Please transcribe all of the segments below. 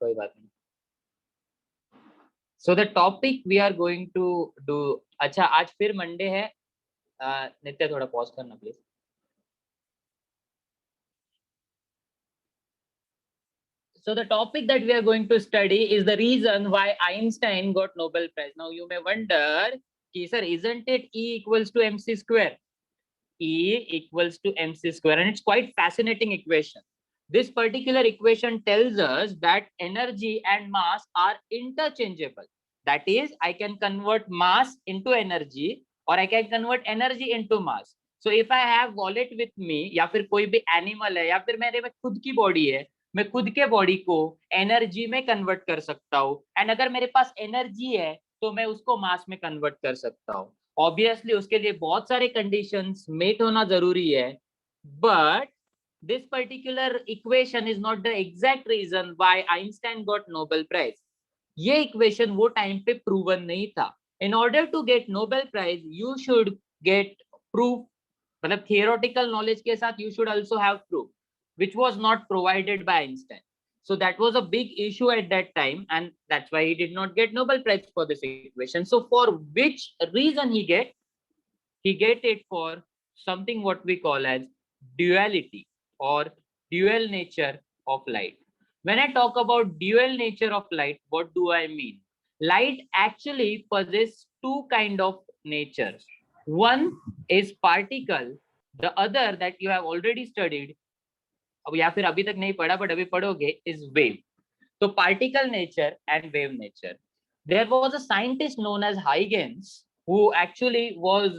कोई बात नहीं। So the topic we are going to do, अच्छा आज फिर मंडे है, नित्य थोड़ा पॉज करना please. So the topic that we are going to study is the reason why Einstein got Nobel Prize. Now you may wonder, sir, isn't it E equals to mc square? E equals to mc square, and it's quite fascinating equation. This particular equation tells us that energy and mass are interchangeable. That is, I can convert mass into energy or I can convert energy into mass. So if I have wallet with me, या फिर कोई भी animal है, या फिर मेरे में खुद की बॉडी है, मैं खुद के बॉडी को एनर्जी में कन्वर्ट कर सकता हूँ, एंड अगर मेरे पास एनर्जी है तो मैं उसको मास में कन्वर्ट कर सकता हूँ। ऑब्वियसली उसके लिए बहुत सारे कंडीशंस मेट होना जरूरी है, but this particular equation is not the exact reason why Einstein got Nobel Prize. ये इक्वेशन वो टाइम पे प्रूवन नहीं था। In order to get Nobel Prize, you should get proof, मतलब theoretical knowledge के साथ you should also have proof, which was not provided by Einstein. So that was a big issue at that time, and that's why he did not get Nobel Prize for this equation. So for which reason he get it for something what we call as duality or dual nature of light. When I talk about dual nature of light, what do I mean? Light actually possesses two kind of natures. One is particle, the other that you have already studied, या फिर अभी तक नहीं पढ़ा but अभी पढ़ोगे, is wave. So particle nature and wave nature. There was a scientist known as Huygens who actually was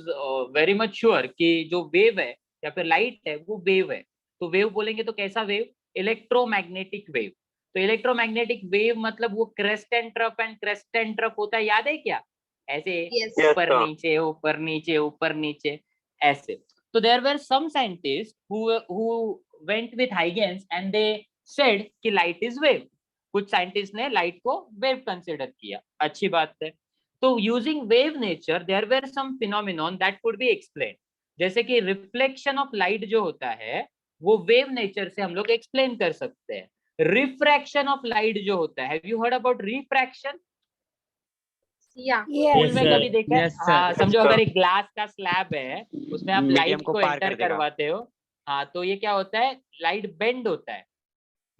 very much sure कि जो wave है या फिर light है वो wave है। तो wave बोलेंगे तो कैसा wave? Electromagnetic wave. तो इलेक्ट्रोमैग्नेटिक वेव मतलब वो क्रेस्ट एंड ट्रफ होता है, याद है क्या? ऐसे ऊपर नीचे ऊपर नीचे ऊपर नीचे ऐसे। तो there were some scientists who went with Huygens and they said कि light is wave। कुछ साइंटिस्ट ने लाइट को वेव कंसिडर किया, अच्छी बात है। तो using wave nature there were some phenomenon that could be explain, जैसे कि रिफ्लेक्शन ऑफ लाइट जो होता है वो वेव नेचर से हम लोग एक्सप्लेन कर सकते हैं। रिफ्रैक्शन ऑफ लाइट जो होता है, have you heard about refraction? School में कभी देखा है? हाँ, समझो अगर एक ग्लास का स्लैब है उसमें आप लाइट को एंटर करवाते हो, हाँ, तो ये क्या होता है, लाइट बेंड होता है,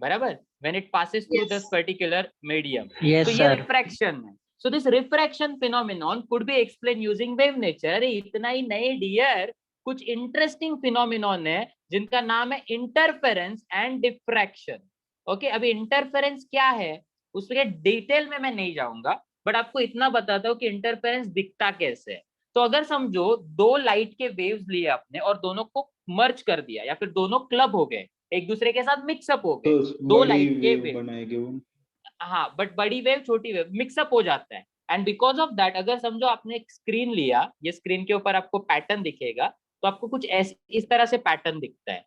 बराबर, when it passes through this particular medium. Yes, तो ये sir. रिफ्रैक्शन है। So this refraction phenomenon could be explained using wave nature। अरे इतना ही नहीं डियर, कुछ इंटरेस्टिंग फिनोमिनॉन है जिनका नाम है इंटरफेरेंस एंड डिफ्रैक्शन। ओके, अभी इंटरफेरेंस क्या है उसके डिटेल में मैं नहीं जाऊंगा, बट आपको इतना बताता हूँ कि इंटरफेरेंस दिखता कैसे है। तो अगर समझो दो लाइट के वेव्स लिए आपने और दोनों को मर्ज कर दिया या फिर दोनों क्लब हो गए, एक दूसरे के साथ मिक्सअप हो गए, तो दो लाइट के वेव वेव बनाएंगे वो। हाँ, बट बड़ी वेव छोटी वेव मिक्सअप हो जाता है, एंड बिकॉज ऑफ दैट अगर समझो आपने एक स्क्रीन लिया, ये स्क्रीन के ऊपर आपको पैटर्न दिखेगा, तो आपको कुछ इस तरह से पैटर्न दिखता है।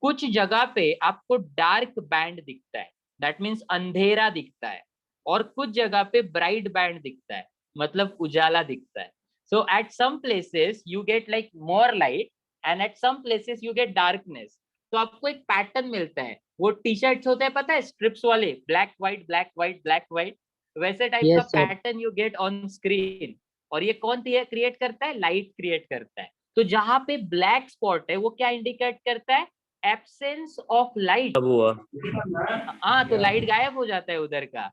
कुछ जगह पे आपको डार्क बैंड दिखता है, दैट मीन्स अंधेरा दिखता है, और कुछ जगह पे ब्राइट बैंड दिखता है, मतलब उजाला दिखता है। So at some places you get like more light and at some places you get darkness. तो आपको एक पैटर्न मिलता है, वो टी शर्ट्स होते हैं पता है, स्ट्रिप्स वाले, black white black white black white, वैसे टाइप का pattern you get on screen. और ये कौन क्रिएट करता है? लाइट क्रिएट करता है। तो जहां पे ब्लैक स्पॉट है वो क्या इंडिकेट करता है? Absence of light. हाँ, तो लाइट गायब हो जाता है उधर का।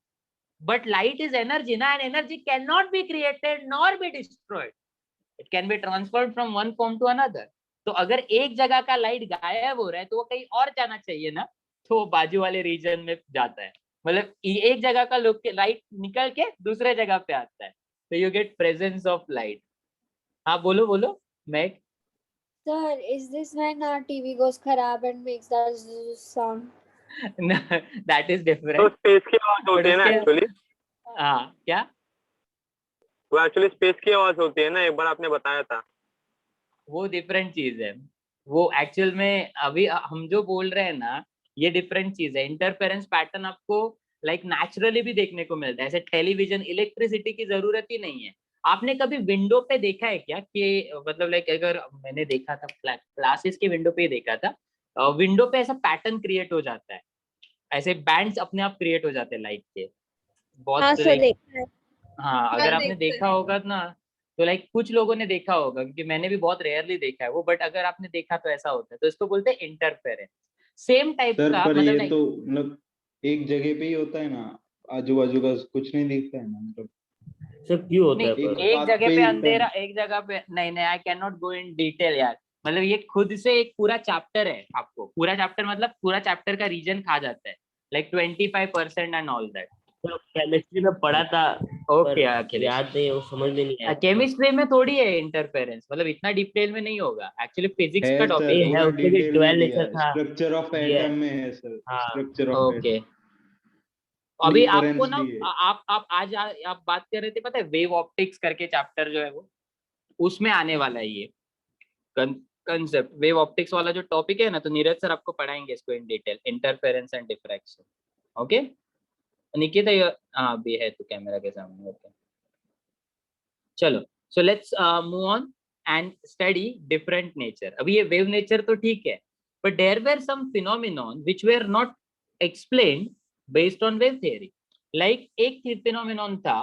बट लाइट इज एनर्जी ना, and energy can not be created nor be destroyed, it can be transferred from one form to another. तो अगर एक जगह का लाइट गायब हो रहा है तो वो कहीं और जाना चाहिए ना, तो बाजू वाले रीजन में जाता है, मतलब एक जगह का लाइट निकल के दूसरे जगह पे आता है, तो you get presence of light. हाँ बोलो बोलो Mac. Sir, is this when our TV goes kharab and makes that sound? That is different. तो स्पेस की आवाज होती है ना एक्चुअली। हाँ, क्या? वो एक्चुअली स्पेस की आवाज होती है ना, एक बार आपने बताया था। वो डिफरेंट चीज है, वो एक्चुअल में अभी हम जो बोल रहे हैं ना ये डिफरेंट चीज है। इंटरफेरेंस पैटर्न आपको लाइक नेचुरली भी देखने को मिलता है, ऐसे टेलीविजन इलेक्ट्रिसिटी की जरूरत ही नहीं है। आपने कभी विंडो पे देखा है क्या कि मतलब लाइक अगर मैंने देखा था क्लासेस के विंडो पे ही देखा था, विंडो पे ऐसा पैटर्न क्रिएट हो जाता है, ऐसे बैंड्स अपने आप क्रिएट हो जाते हैं लाइट के, हाँ बहुत सर देखा है। हाँ अगर आपने देखते देखा होगा ना तो लाइक कुछ लोगों ने देखा होगा, क्योंकि मैंने भी बहुत रेयरली देखा है वो, बट अगर आपने देखा तो ऐसा होता है, तो इसको बोलते हैं इंटरफेरेंस। सेम टाइप सर का पर मतलब ये नहीं, तो मतलब एक जगह पे ही होता है ना, आजू बाजू का कुछ नहीं दिखता है ना, मतलब सर क्यों होता नहीं है पर? एक एक बात जगह पे पे ही अंधेरा, एक जगह पे नहीं नहीं, I can not go in detail यार, मतलब ये खुद से एक पूरा चैप्टर है, आपको पूरा चैप्टर मतलब पूरा चैप्टर का रीजन खा जाता है, लाइक 25% एंड ऑल दैट। तो केमिस्ट्री में पढ़ा था ओके पर अखिलेश, याद नहीं, वो समझ में नहीं आया। केमिस्ट्री में थोड़ी है इंटरफेरेंस, मतलब इतना डिटेल में नहीं होगा, एक्चुअली फिजिक्स का है टॉपिक सर, ये है। है पूरा उसके भी डिटेल में 12 दिया लेक्चर है, था स्ट्रक्चर ऑफ ये। एटम में है सर, हाँ स्ट्रक्चर ऑफ एटम, ओके अभी आपको डिफरेंस ना भी है। आप आज आप बात कर रहे थे, पता है वेव ऑप्टिक्स करके चैप्टर जो है वो, उसमें आने वाला है ये कंसेप्ट, वेव ऑप्टिक्स वाला जो टॉपिक है ना, तो नीरज सर आपको पढ़ाएंगे इसको in detail, interference and diffraction. Okay Nikita हाँ अभी है तो कैमरा के सामने, ओके चलो, so let's move on and study different nature. अभी ये वेव नेचर तो ठीक है, but there were some phenomenon which were not explained based on wave theory. Like एक फिनोमिनॉन था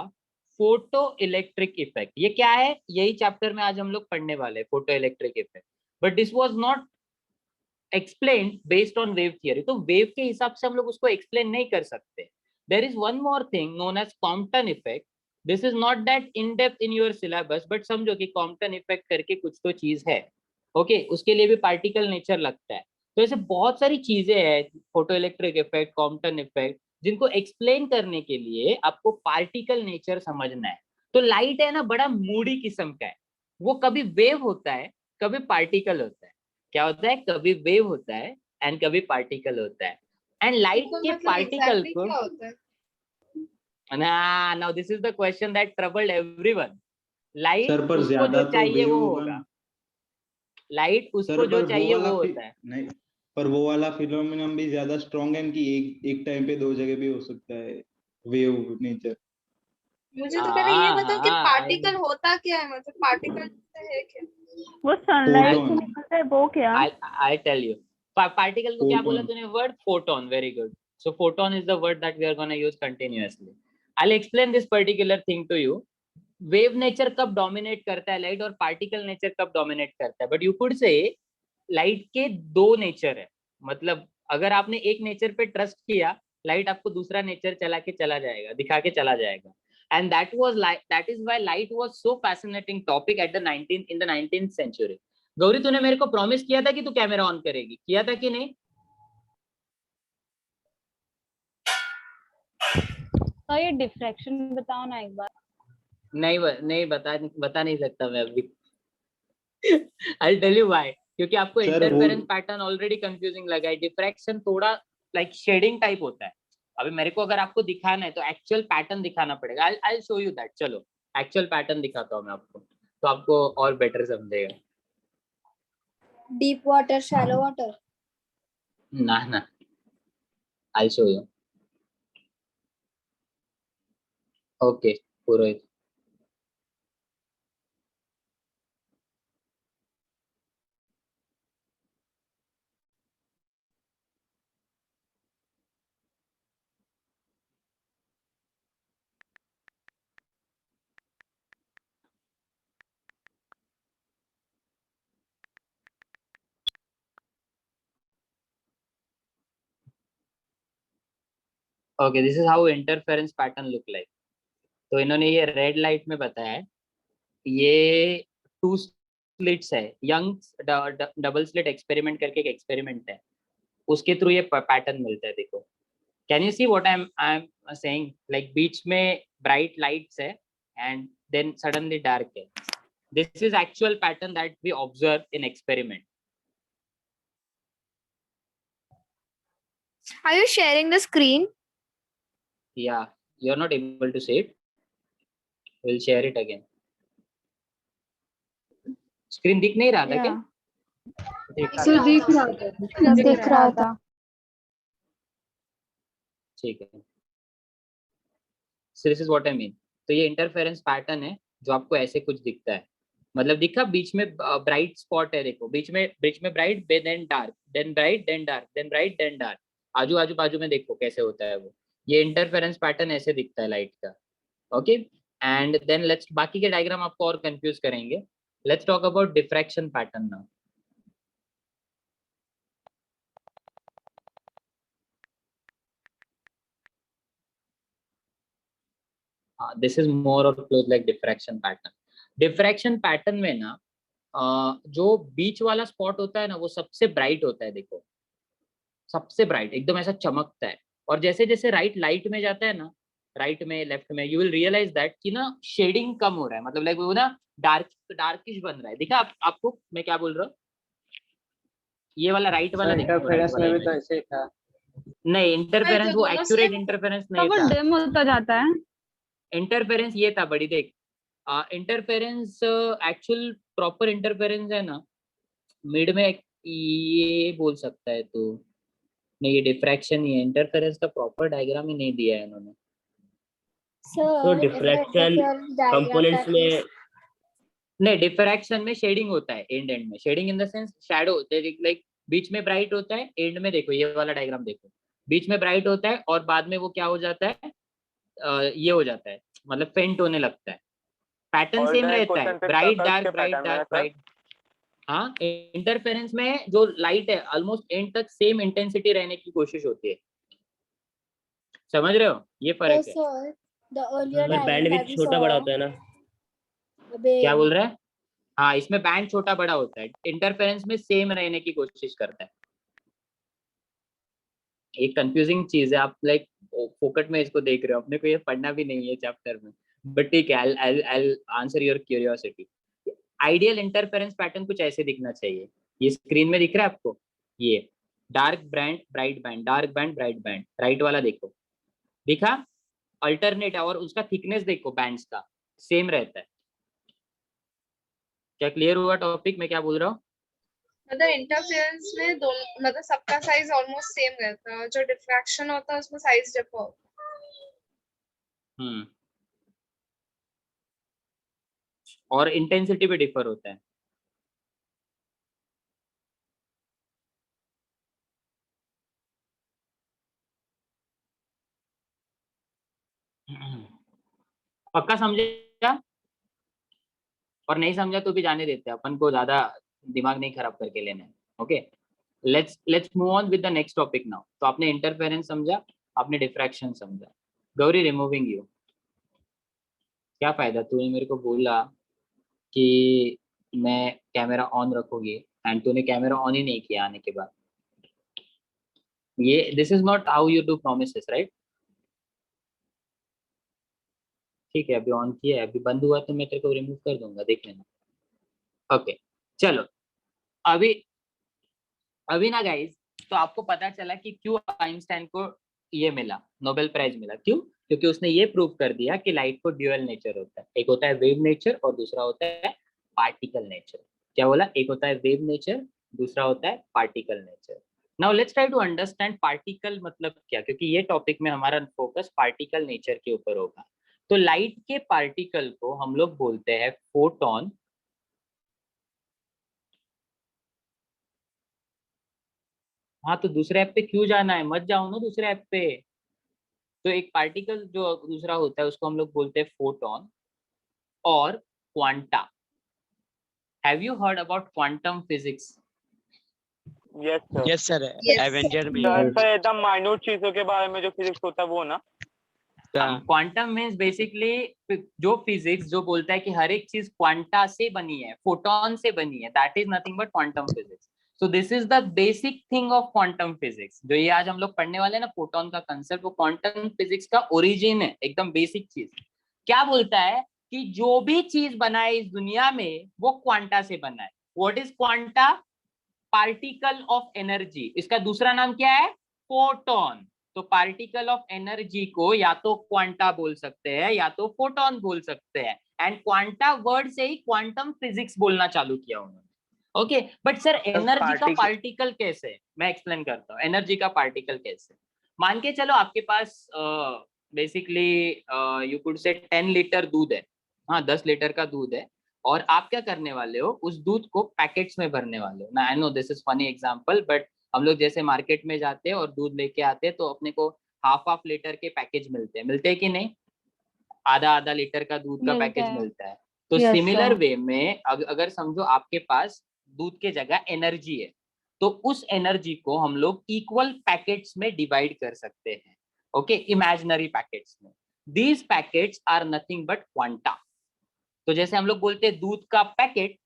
फोटो इलेक्ट्रिक इफेक्ट, ये क्या है, यही चैप्टर में आज हम लोग पढ़ने वाले हैं, photo electric effect, but this was not explain based on wave theory, तो वेव के हिसाब से हम लोग उसको एक्सप्लेन नहीं कर सकते। There is one more thing known as Compton effect, this is not that in depth in your syllabus, but समझो कि कॉम्पटन इफेक्ट करके कुछ तो चीज है, ओके उसके लिए भी पार्टिकल नेचर लगता है। तो ऐसे बहुत सारी चीजें हैं, photo electric effect, Compton effect, जिनको एक्सप्लेन करने के लिए आपको पार्टिकल नेचर समझना है। तो लाइट है ना बड़ा मूडी किस्म का है, वो कभी वेव होता है कभी पार्टिकल होता है, क्या होता है कभी वेव होता है एंड कभी पार्टिकल होता है, एंड लाइट तो के मतलब पार्टिकल exactly को क्या होता है? now this is the question that troubled everyone. Light sir पर उसको ज्यादा जो तो चाहिए वेव वो होगा होगा, ना लाइट सर, उसको जो पर वो चाहिए वाला वो होता है। नहीं, पर वो वाला फिनोमिनन भी ज्यादा स्ट्रॉन्ग है कि एक टाइम पे दो जगह भी हो सकता है वेव नेचर। मुझे तो पहले ये बताओ कि हाँ पार्टिकल होता क्या है, मतलब पार्टिकल है क्या? वो सनलाइट से फोटोन, निकलता है वो क्या? I tell you, पार्टिकल को क्या बोला फोटोन, तूने word, photon, very good. So photon is the word that we are going to use continuously. I'll explain this particular thing to you. Wave nature कब dominate करता है light, और particle nature कब dominate करता है, but you could say light के दो nature है, मतलब अगर आपने एक नेचर पे ट्रस्ट किया, लाइट आपको दूसरा नेचर चला के चला जाएगा, दिखा के चला जाएगा, and that is why light was so fascinating topic at the 19th century. Gauri तूने मेरे को प्रॉमिस किया था कि तू कैमरा ऑन करेगी, किया था कि नहीं? तो ये डिफ्रैक्शन बताओ ना एक बार। नहीं बता नहीं सकता मैं अभी। I'll tell you why, क्योंकि आपको sir interference pattern already confusing लगा है, डिफ्रैक्शन थोड़ा लाइक शेडिंग टाइप होता है। अभी मेरे को अगर आपको दिखाना है तो एक्चुअल पैटर्न दिखाना पड़ेगा, I'll show you that। चलो एक्चुअल पैटर्न दिखाता हूँ मैं आपको, तो आपको और बेटर समझेगा। Deep water, shallow water. ना I'll show you. Okay Purohit, okay this is how interference pattern look like. तो इन्होंने ये रेड लाइट में बताया है, ये 2 स्लिट्स है, यंग डबल स्लिट एक्सपेरिमेंट करके एक एक्सपेरिमेंट है, उसके थ्रू ये पैटर्न मिलता है। देखो can you see what I am saying, like बीच में ब्राइट लाइट्स है एंड देन सडनली डार्क है, this is actual pattern that we observe in experiment. Are you sharing the screen? या you are not able to see it, will share it again. Screen दिख नहीं रहा था क्या? Sir दिख रहा था। दिख रहा था। ठीक है, so this is what I mean। तो ये इंटरफेरेंस पैटर्न है जो आपको ऐसे कुछ दिखता है, मतलब दिखा बीच में ब्राइट स्पॉट है, देखो बीच में bright then dark then bright then dark then bright then dark, आजू आजू बाजू में देखो कैसे होता है वो, ये इंटरफेरेंस पैटर्न ऐसे दिखता है लाइट का। ओके, एंड देन लेट्स, बाकी के डायग्राम आपको और कंफ्यूज करेंगे। Let's talk about diffraction pattern now. This is more और close like diffraction pattern. Diffraction pattern में ना जो बीच वाला स्पॉट होता है ना वो सबसे ब्राइट होता है, देखो सबसे ब्राइट एकदम ऐसा चमकता है। और जैसे जैसे राइट लाइट में जाता है ना, राइट में लेफ्ट में, यू विल रियलाइज दैट कि ना शेडिंग कम हो रहा है, मतलब लाइक वो ना डार्किश बन रहा है। देखा आपको मैं क्या बोल रहा हूँ? ये वाला राइट वाला इंटरफेरेंस में भी तो ऐसे ही था। नहीं, इंटरफेरेंस वो दोनों एक्यूरेट same- इंटरफेरेंस तो नहीं वो था। डिम होता जाता है। इंटरफेरेंस ये था बड़ी, देख इंटरफेरेंस एक्चुअल प्रॉपर इंटरफेरेंस है ना मिड में, ये बोल सकता है तो नहीं, ये डिफ्रैक्शन ही है। इंटरफेरेंस का प्रॉपर डायग्राम ही नहीं दिया है इन्होंने। Sir, So if I diffraction put your diagram components that में is नहीं, डिफ्रैक्शन में शेडिंग होता है एंड में, shading in the sense shadow, like बीच में ब्राइट होता है, एंड में देखो ये वाला डायग्राम देखो, बीच में ब्राइट होता है और बाद में वो क्या हो जाता है, ये हो जाता है, मतलब फेंट होने लगता है। पैटर्न सेम रहता है, bright dark bright dark bright. हाँ, इंटरफेरेंस में जो लाइट है ऑलमोस्ट एंड तक सेम इंटेंसिटी रहने की कोशिश होती है, समझ रहे हो? ये so फर्क है। sir, the earlier अगर diagram बैंडविड्थ that we छोटा बड़ा saw, होता है ना, क्या big, बोल रहा है? हाँ, इसमें बैंड छोटा बड़ा होता है, इंटरफेरेंस में सेम रहने की कोशिश करता है। एक कंफ्यूजिंग चीज है, आप लाइक फोकट में इसको देख रहे हो, अपने को ये पढ़ना भी नहीं है चैप्टर में, बट ठीक है, I'll answer your curiosity. Ideal interference pattern कुछ ऐसे दिखना चाहिए। ये स्क्रीन में दिख रहा है आपको, ये dark band bright band, dark band bright band, right वाला देखो, दिखा? अल्टरनेट है, और उसका थिकनेस देखो बैंड्स का सेम रहता है। क्या क्लियर हुआ टॉपिक में क्या बोल रहा हूँ? मतलब इंटरफेरेंस में दोनों मतलब सबका साइज ऑलमोस्ट सेम रहता है, और जो डिफ्रैक्शन होता है उसमें साइज डिफर होता है। और इंटेंसिटी भी डिफर होता है। पक्का समझा? और नहीं समझा तो भी जाने देते हैं, अपन को ज्यादा दिमाग नहीं खराब करके लेना है। Okay, let's move on with the next topic now. तो आपने इंटरफेरेंस समझा, आपने डिफ्रैक्शन समझा। गौरी, रिमूविंग यू, क्या फायदा? तूने मेरे को बोला कि मैं कैमरा ऑन रखूंगी एंड तूने कैमरा ऑन ही नहीं किया आने के बाद। ये this is not how you do promises, right? ठीक है, अभी ऑन किया है, अभी बंद हुआ तो मैं तेरे को रिमूव कर दूंगा, देख लेना। ओके, चलो अभी अभी ना गाइस, तो आपको पता चला कि क्यों आइंस्टाइन को ये मिला, नोबेल प्राइज मिला। क्यों? क्योंकि उसने ये प्रूव कर दिया कि लाइट को ड्यूअल नेचर होता है, एक होता है वेव नेचर और दूसरा होता है पार्टिकल नेचर। क्या बोला? एक होता है वेव नेचर, दूसरा होता है particle nature. Now let's try to understand particle मतलब क्या, क्योंकि ये टॉपिक में हमारा फोकस पार्टिकल नेचर के ऊपर होगा। तो लाइट के पार्टिकल को हम लोग बोलते हैं फोटोन। हाँ, तो दूसरे ऐप पे क्यों जाना है? मत जाओ ना दूसरे ऐप पे। तो एक पार्टिकल जो दूसरा होता है उसको हम लोग बोलते हैं फोटोन और quanta. Have you heard about quantum physics? Yes sir. Sir, Yes. Avenger में सर एकदम माइन्यूट चीजों के बारे में जो फिजिक्स होता है वो ना। क्वांटम मीन्स बेसिकली जो फिजिक्स जो बोलता है कि हर एक चीज क्वांटा से बनी है, फोटोन से बनी है, that is nothing but quantum physics. So this is the basic thing of quantum physics. जो ये आज हम लोग पढ़ने वाले हैं ना, फोटोन का कंसेप्ट, वो क्वांटम फिजिक्स का ओरिजिन है, एकदम बेसिक चीज। क्या बोलता है कि जो भी चीज बना है इस दुनिया में वो क्वांटा से बना है। What is quanta? Particle of energy. इसका दूसरा नाम क्या है? फोटोन। तो पार्टिकल ऑफ एनर्जी को या तो क्वांटा बोल सकते हैं या तो फोटोन बोल सकते हैं। एंड क्वांटा वर्ड से ही क्वांटम फिजिक्स बोलना चालू किया उन्होंने। ओके, बट सर एनर्जी का पार्टिकल कैसे? मैं एक्सप्लेन करता हूँ एनर्जी का पार्टिकल कैसे। मान के चलो आपके पास basically you could say 10 litre दूध है। हाँ, 10 लीटर का दूध है, और आप क्या करने वाले हो? उस दूध को पैकेट्स में भरने वाले हो ना। I know this is funny example, but हम लोग जैसे मार्केट में जाते हैं और दूध लेके आते हैं तो अपने को हाफ लीटर के पैकेज मिलते हैं कि नहीं, आधा लीटर का दूध का मिलते पैकेज हैं। मिलता है। तो Yes, सिमिलर sir. वे में अगर समझो आपके पास दूध के जगह एनर्जी है, तो उस एनर्जी को हम लोग इक्वल पैकेट्स में डिवाइड कर सकते हैं, ओके, इमेजिनरी पैकेट्स में। These packets are nothing but quanta. तो जैसे हम लोग बोलते हैं दूध का पैकेट,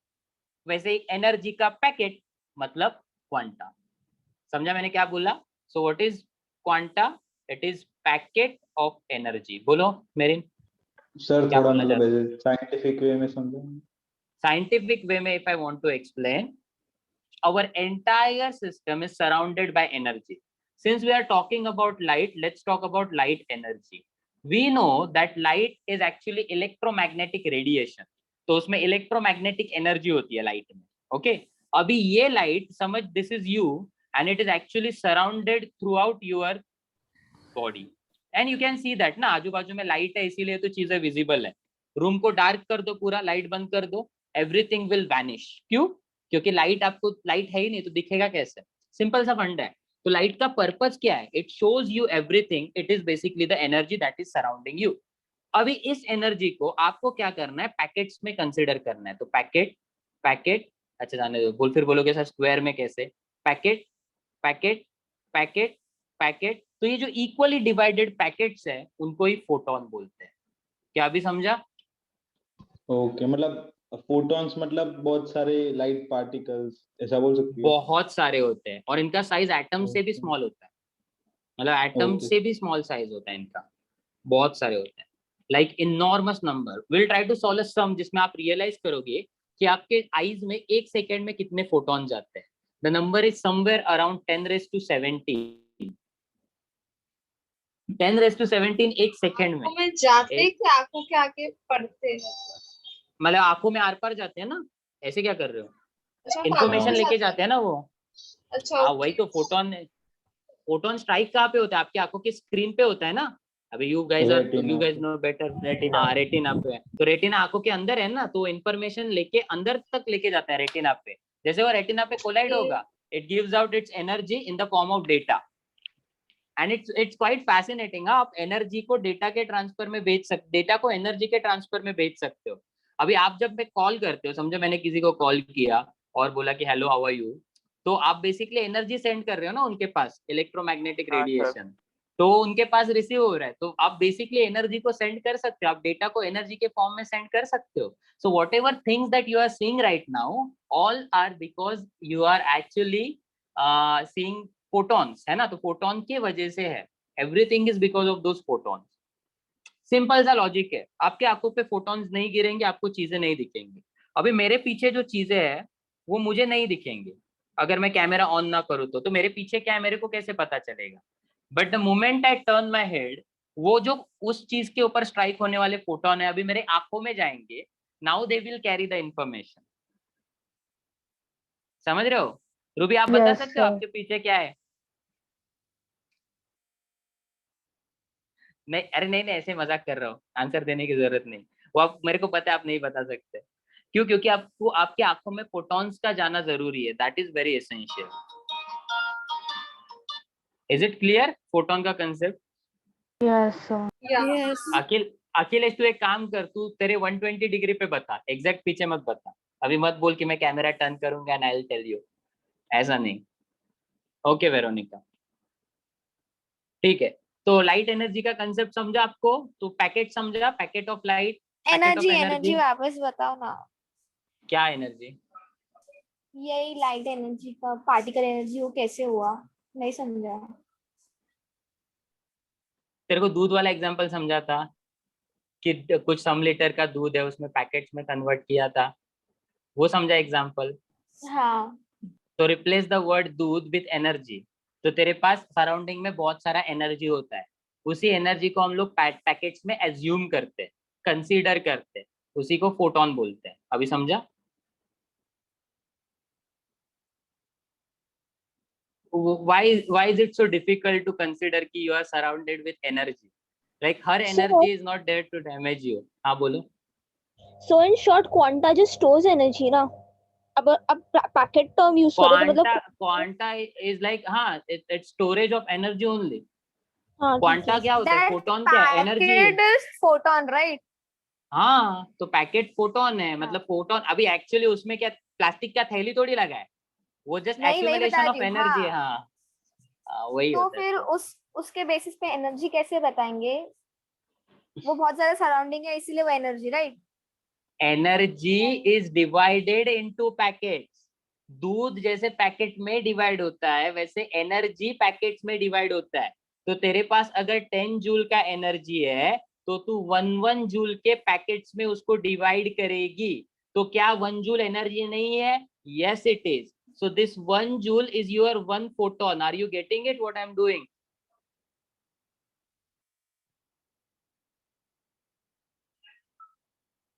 वैसे ही एनर्जी का पैकेट मतलब क्वांटा। समझा मैंने क्या बोला? So what is quanta? It is packet of energy. बोलो मेरिन। सर क्या थोड़ा बोलना मतलब चाहते ऐसे साइंटिफिक वे में समझो। Scientific way में if I want to explain, our entire system is surrounded by energy. Since we are talking about light, let's talk about light energy. We know that light is actually electromagnetic radiation. तो उसमें electromagnetic energy होती है light में, okay? अभी ये light समझ, this is you and it is actually surrounded throughout your body and you can see that ना, आजू बाजू में light है इसीलिए तो चीजें visible है। रूम को डार्क कर दो, पूरा लाइट बंद कर दो, एवरीथिंग विल वैनिश। क्यों? क्योंकि लाइट आपको, लाइट है ही नहीं तो दिखेगा कैसे? सिंपल सा फंडा है। तो लाइट का पर्पस क्या है? It shows you everything, it is basically the energy that is surrounding you. अभी इस एनर्जी को आपको क्या करना है? पैकेट्स में कंसिडर करना है। तो पैकेट, अच्छा जाने दो, फिर बोलोगे सर स्क्वायर में कैसे? Packet packet packet packet. तो ये जो इक्वली डिवाइडेड पैकेट्स है उनको ही फोटोन बोलते हैं। क्या अभी समझा? ओके, मतलब फोटॉन्स मतलब बहुत सारे लाइट पार्टिकल्स, ऐसा बोल सकते हो? बहुत सारे होते हैं और इनका साइज एटम से भी स्मॉल होता है, मतलब एटम से भी स्मॉल साइज होता है इनका, बहुत सारे होते हैं, like enormous number. Will try to solve a sum जिसमें आप रियलाइज करोगे कि आपके आईज में एक सेकेंड में कितने फोटोन जाते हैं। The number is somewhere around 10⁻17। 10⁻17 एक सेकेंड में। आंखों में जाते कि आंखों के आगे पड़ते हैं? मतलब आंखों में आर पार जाते हैं ना, ऐसे क्या कर रहे हो? अच्छा, इंफॉर्मेशन आंखों में लेके जाते जाते हैं ना वो। अच्छा, हाँ वही तो फोटोन स्ट्राइक कहाँ पे होता है? आपकी आंखों की स्क्रीन पे होता है ना। अभी you guys know better. Retina. हाँ रेटिना पे है, तो रेटिना आंखों के अंदर है ना, तो इन्फॉर्मेशन लेके अंदर तक लेके जाता है रेटिना पे। जैसे वो रेटिना पे कोलाइड होगा, it gives out it's energy in the form of data and it's quite fascinating. आप एनर्जी को डेटा के ट्रांसफर में भेज सकते, डेटा को एनर्जी के ट्रांसफर में भेज सकते हो। अभी आप जब मैं कॉल करते हो, समझो मैंने किसी को कॉल किया और बोला कि हेलो हाउ आर यू, तो आप बेसिकली एनर्जी सेंड कर रहे हो ना उनके पास, इलेक्ट्रोमैग्नेटिक हाँ, सर। रेडिएशन, तो उनके पास रिसीव हो रहा है, तो आप बेसिकली एनर्जी को सेंड कर सकते हो, आप डेटा को एनर्जी के फॉर्म में सेंड कर सकते हो। So whatever things that you are seeing right now, all are because you are actually seeing photons, है ना, तो फोटॉन की वजह से है, everything is because of those photons. Simple सा लॉजिक है, आपके आंखों पे फोटॉन्स नहीं गिरेंगे, आपको चीजें नहीं दिखेंगी। अभी मेरे पीछे जो चीजें हैं वो मुझे नहीं दिखेंगे अगर मैं कैमरा ऑन ना करूँ तो मेरे पीछे क्या है मेरे को कैसे पता चलेगा? But the moment I turn my head, वो जो उस चीज के ऊपर स्ट्राइक होने वाले फोटोन है अभी मेरे आंखों में जाएंगे, now they will carry the information. समझ रहे हो? रूबी आप बता Yes, सकते हो sir. आपके पीछे क्या है? नहीं, अरे नहीं ऐसे मजाक कर रहा हूँ, आंसर देने की जरूरत नहीं, वो आप, मेरे को पता है आप नहीं बता सकते। क्यों? क्योंकि आपको आपके आंखों में फोटॉन्स का जाना जरूरी है, that is very essential. Is it clear photon का concept? Yes, sir. Yes. Akhilesh तू एक काम कर, तू तेरे 120 डिग्री पे बता, एग्जैक्ट पीछे मत बता। अभी मत बोल कि मैं कैमरा टर्न करूंगा and I will tell you, ऐसा नहीं। ओके वेरोनिका, ठीक है। तो लाइट एनर्जी का कंसेप्ट समझा आपको? तो पैकेट समझा, packet of light, packet of energy वापस बताओ ना। क्या एनर्जी? यही लाइट एनर्जी का पार्टिकल एनर्जी वो कैसे हुआ, नहीं समझा। तेरे को दूध वाला एग्जांपल समझा था कि कुछ सम लीटर का दूध है उसमें पैकेट्स में कन्वर्ट किया था, वो समझा एग्जांपल? हाँ। तो रिप्लेस द वर्ड दूध विथ एनर्जी, तो तेरे पास सराउंडिंग में बहुत सारा एनर्जी होता है, उसी एनर्जी को हम लोग पैकेट्स में एज्यूम करते हैं, कंसीडर करते हैं, उसी को फोटोन बोलते हैं। अभी समझा? why is it so difficult to consider कि you are surrounded with energy, like her energy is not there to damage you? हाँ बोलो। So in short, quanta just stores energy, ना? अब पैकेट टर्म यूज करो तो मतलब quanta is like, हाँ, it's storage of energy only. हाँ ठीक क्वांटा है। क्या होता है? That फोटोन क्या है? एनर्जी है। packet is photon, right? हाँ, तो पैकेट फोटोन है, मतलब फोटोन। अभी एक्चुअली उसमें क्या, प्लास्टिक का थैली थोड़ी लगा है, वो जस्ट नहीं वही एक्यूमुलेशन बता ऑफ रही हूँ। एनर्जी है। हाँ, हाँ, वही तो होता है। फिर उसके बेसिस पे एनर्जी कैसे बताएंगे? वो बहुत ज्यादा सराउंडिंग है इसीलिए वो energy, right? Energy is divided into packets. दूध जैसे पैकेट में डिवाइड होता है, वैसे एनर्जी पैकेट्स में डिवाइड होता है। तो तेरे पास अगर 10 जूल का एनर्जी है तो तू 1 जूल के पैकेट्स में उसको डिवाइड करेगी। तो क्या 1 जूल एनर्जी नहीं है? Yes it is. So this 1 joule is your 1 photon. Are you getting it what I am doing?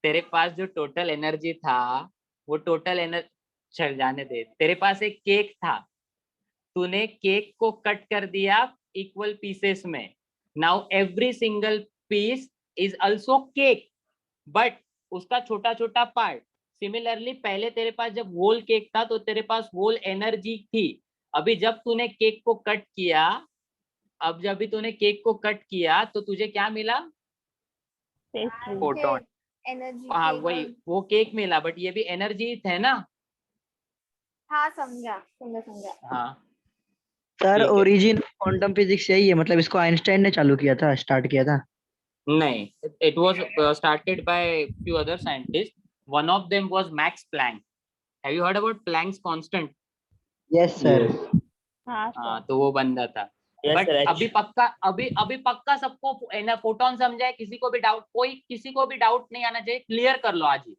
तेरे पास जो टोटल एनर्जी था, वो टोटल एनर्जी, चल जाने दे। तेरे पास एक केक था, तूने केक को कट कर दिया इक्वल पीसेस में। Now every single piece is also cake, but उसका छोटा छोटा पार्ट। सिमिलरली पहले तेरे पास जब होल केक था तो तेरे पास होल एनर्जी थी। अभी जब तूने केक को कट किया, अब जब भी तूने केक को कट किया तो तुझे क्या मिला? पेस्ट्री। फोटोन। एनर्जी हाँ, केक वही और- वो केक मिला, बट ये भी एनर्जी है ना। हाँ समझा समझा समझा। हाँ, सर ठीक है। ओरिजिन क्वांटम फिजिक्स यही है, मतलब इसको आइंस्टाइन ने चालू किया था, स्टार्ट किया था। नहीं, it was started by few other scientists. One of them was Max Planck. Have you heard about Planck's constant? Yes sir. Yes. हाँ हाँ, सर। तो वो बंदा था। Yes, बट sir, अभी पक्का, अभी पक्का सबको फोटोन समझा है? किसी को भी डाउट, किसी को भी डाउट नहीं आना चाहिए। क्लियर कर लो आज ही।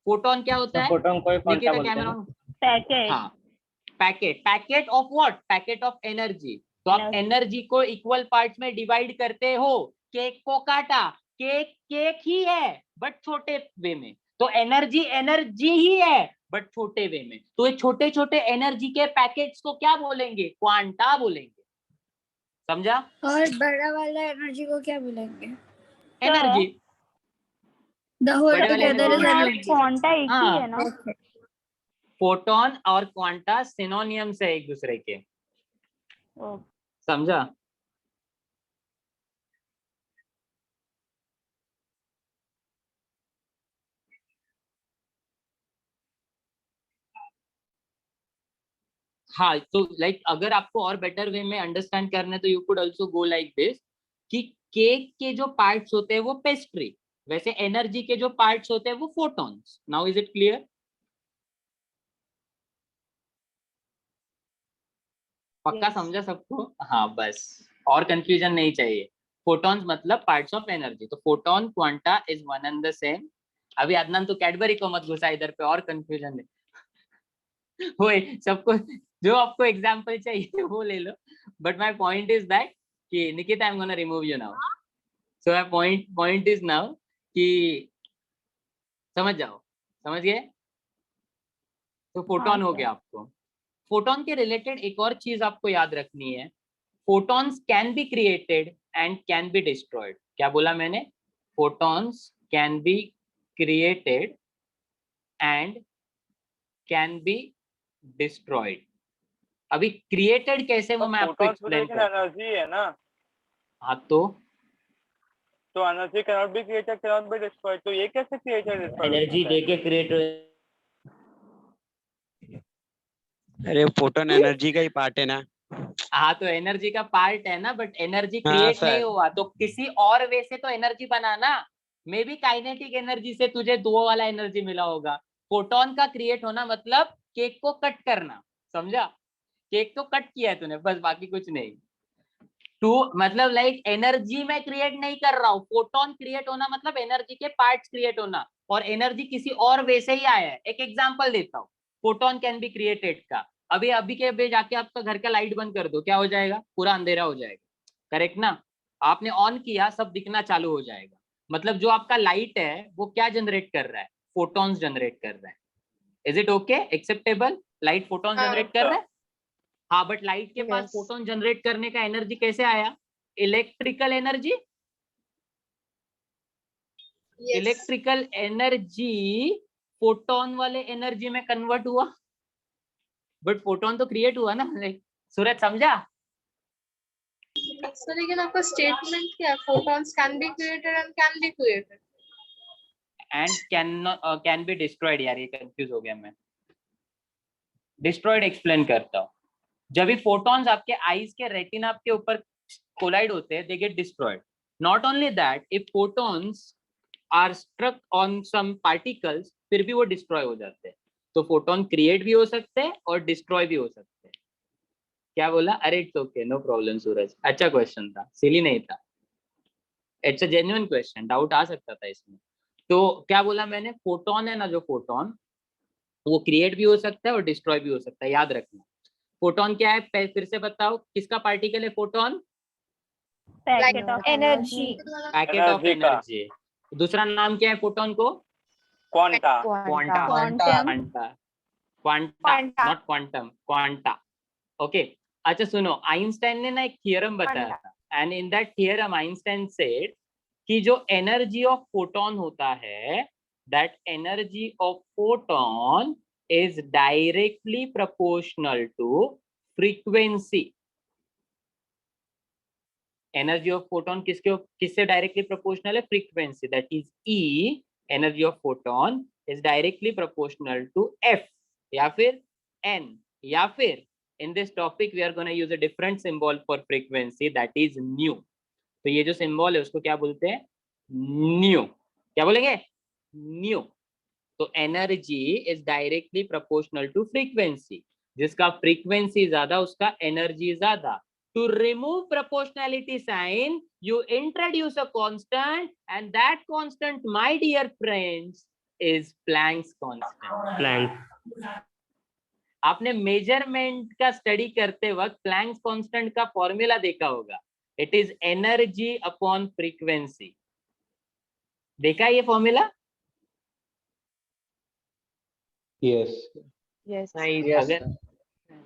फोटोन क्या होता है? फोटोन को क्वांटा निकिता बोलते हैं कैमरा ना? ऑन। पैकेट। हाँ, packet of what? Packet of energy. तो आप एनर्जी को इक्वल पार्ट्स में डिवाइड करते हो। केक को काटा, केक ही है बट छोटे वे में। तो एनर्जी ही है बट छोटे वे में। तो ये छोटे छोटे एनर्जी के पैकेट्स को क्या बोलेंगे? क्वांटा बोलेंगे। समझा? और बड़ा वाला एनर्जी को क्या बोलेंगे? एनर्जी। The whole बड़े वाले together is energy- energy. Quanta एक ही हाँ। है ना? फोटोन और क्वांटा सिनोनियम्स है एक दूसरे के। ओ, समझा? हाँ, तो लाइक अगर आपको और बेटर वे में अंडरस्टैंड करना है तो you could also go like this कि केक के जो पार्ट्स होते हैं वो पेस्ट्री, वैसे एनर्जी के जो पार्ट्स होते हैं वो photons. Now is it clear? पक्का Yes. समझा सबको? हाँ, बस और कंफ्यूजन नहीं चाहिए। फोटॉन्स मतलब पार्ट्स ऑफ एनर्जी। तो photon quanta is one and the same. अभी अदनान तो कैडबरी को मत घुसा इधर पे, और कंफ्यूजन है। वही सबको, जो आपको एग्जांपल चाहिए वो ले लो। But my point is that कि Nikita, I am gonna remove you now. So my point is now कि समझ जाओ, समझ गए? तो फोटोन हो गया आपको। फोटोन के रिलेटेड एक और चीज आपको याद रखनी है। Photons can be created and can be destroyed. क्या बोला मैंने? Photons can be created and can be destroyed. अभी क्रिएटेड कैसे वो मैं आपको एक्सप्लेन कर। एनर्जी है ना, हाँ, तो energy can not be created, can not be destroyed. तो ये कैसे क्रिएटेड एनर्जी देके क्रिएट। अरे फोटोन एनर्जी का ही पार्ट है ना। हाँ, तो एनर्जी का पार्ट है ना, बट एनर्जी हाँ, क्रिएट सर। नहीं हुआ तो किसी और वे से तो energy banana. May be kinetic energy से तुझे दो वाला एनर्जी मिला होगा। फोटोन का क्रिएट होना मतलब केक को कट करना। समझा? केक तो कट किया है तूने, बस, बाकी कुछ नहीं। टू मतलब लाइक एनर्जी में क्रिएट नहीं कर रहा हूँ। फोटोन क्रिएट होना मतलब एनर्जी के पार्ट्स क्रिएट होना, और एनर्जी किसी और वे से ही आया है। एक एग्जांपल देता हूँ फोटोन कैन बी क्रिएटेड का। अभी के अभी जाके आपका घर का लाइट बंद कर दो, क्या हो जाएगा? पूरा अंधेरा हो जाएगा। करेक्ट ना? आपने ऑन किया, सब दिखना चालू हो जाएगा। मतलब जो आपका लाइट है वो क्या जनरेट कर रहा है? फोटॉन्स जनरेट कर रहा है। Is it okay? Acceptable? Light photon हाँ, जनरेट कर रहा है। हाँ, बट लाइट के पास Yes. फोटोन जनरेट करने का एनर्जी कैसे आया? Electrical energy. Yes. Electrical energy photon वाले एनर्जी में कन्वर्ट हुआ, बट फोटोन तो क्रिएट हुआ ना। सूरज समझा? सर लेकिन आपका स्टेटमेंट क्या है? photons can be created and can be created. And can be destroyed. यार ये कंफ्यूज हो गया मैं, डिस्ट्रॉयड एक्सप्लेन करता हूँ। जब भी फोटॉन्स आपके आईज के रेटिना के ऊपर कोलाइड होते हैं, they get destroyed. Not only that, if photons are struck on some particles, फिर भी वो डिस्ट्रॉय हो जाते हैं। तो फोटोन क्रिएट भी हो सकते हैं और डिस्ट्रॉय भी हो सकते हैं। क्या बोला? अरे it's okay, no problem Suraj, अच्छा क्वेश्चन था, सिली नहीं था, it's a genuine question, doubt आ सकता था इसमें। तो क्या बोला मैंने? फोटोन है ना, जो फोटोन वो क्रिएट भी हो सकता है और डिस्ट्रॉय भी हो सकता है, याद रखना। फोटोन क्या है? फिर से बताओ, किसका पार्टिकल है photon? Packet of energy. Packet of Energy का। एनर्जी। दूसरा नाम क्या है फोटोन को? Quanta. Quanta. Quantum quanta, not quantum, quanta. Okay, अच्छा सुनो, आइंस्टाइन ने ना एक थियरम बताया था, and in that theorem Einstein said कि जो एनर्जी ऑफ फोटोन होता है, that energy of photon is directly proportional to frequency. Energy of photon किससे डायरेक्टली प्रोपोर्शनल है? Frequency, that is E. Energy of photon is directly proportional to F या फिर N, या फिर in this topic we are going to use a different symbol for frequency, that is nu. तो ये जो symbol है उसको क्या बोलते हैं? न्यू। क्या बोलेंगे? न्यू। तो energy is directly proportional to frequency, जिसका फ्रीक्वेंसी ज्यादा उसका एनर्जी ज्यादा। To remove proportionality sign, you introduce a constant, and that constant, my dear friends, is Planck's constant. Planck. आपने मेजरमेंट का स्टडी करते वक्त प्लैंक्स कांस्टेंट का फॉर्मूला देखा होगा, it is energy upon frequency. देखा ये फॉर्मूला? यस नहीं,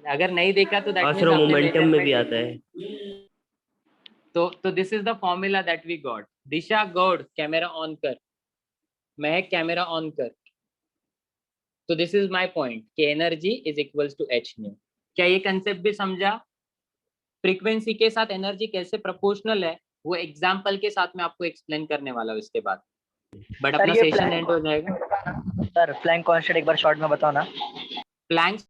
अगर नहीं देखा तो दैट सर मोमेंटम में भी आता है। तो this is the formula that we got. Disha Gaur, camera on कर। महक, कैमरा ऑन कर। तो दिस इज माय पॉइंट कि energy is equals to H nu. क्या ये कंसेप्ट भी समझा? फ्रीक्वेंसी के साथ एनर्जी कैसे प्रोपोर्शनल है, वो एग्जांपल के साथ मैं आपको एक्सप्लेन करने वाला हूँ इसके बाद, बट अपना सेशन एंड हो जाएगा। सर प्लैंक कांस्टेंट एक बार शॉर्ट में बताओ ना। प्लैंक्स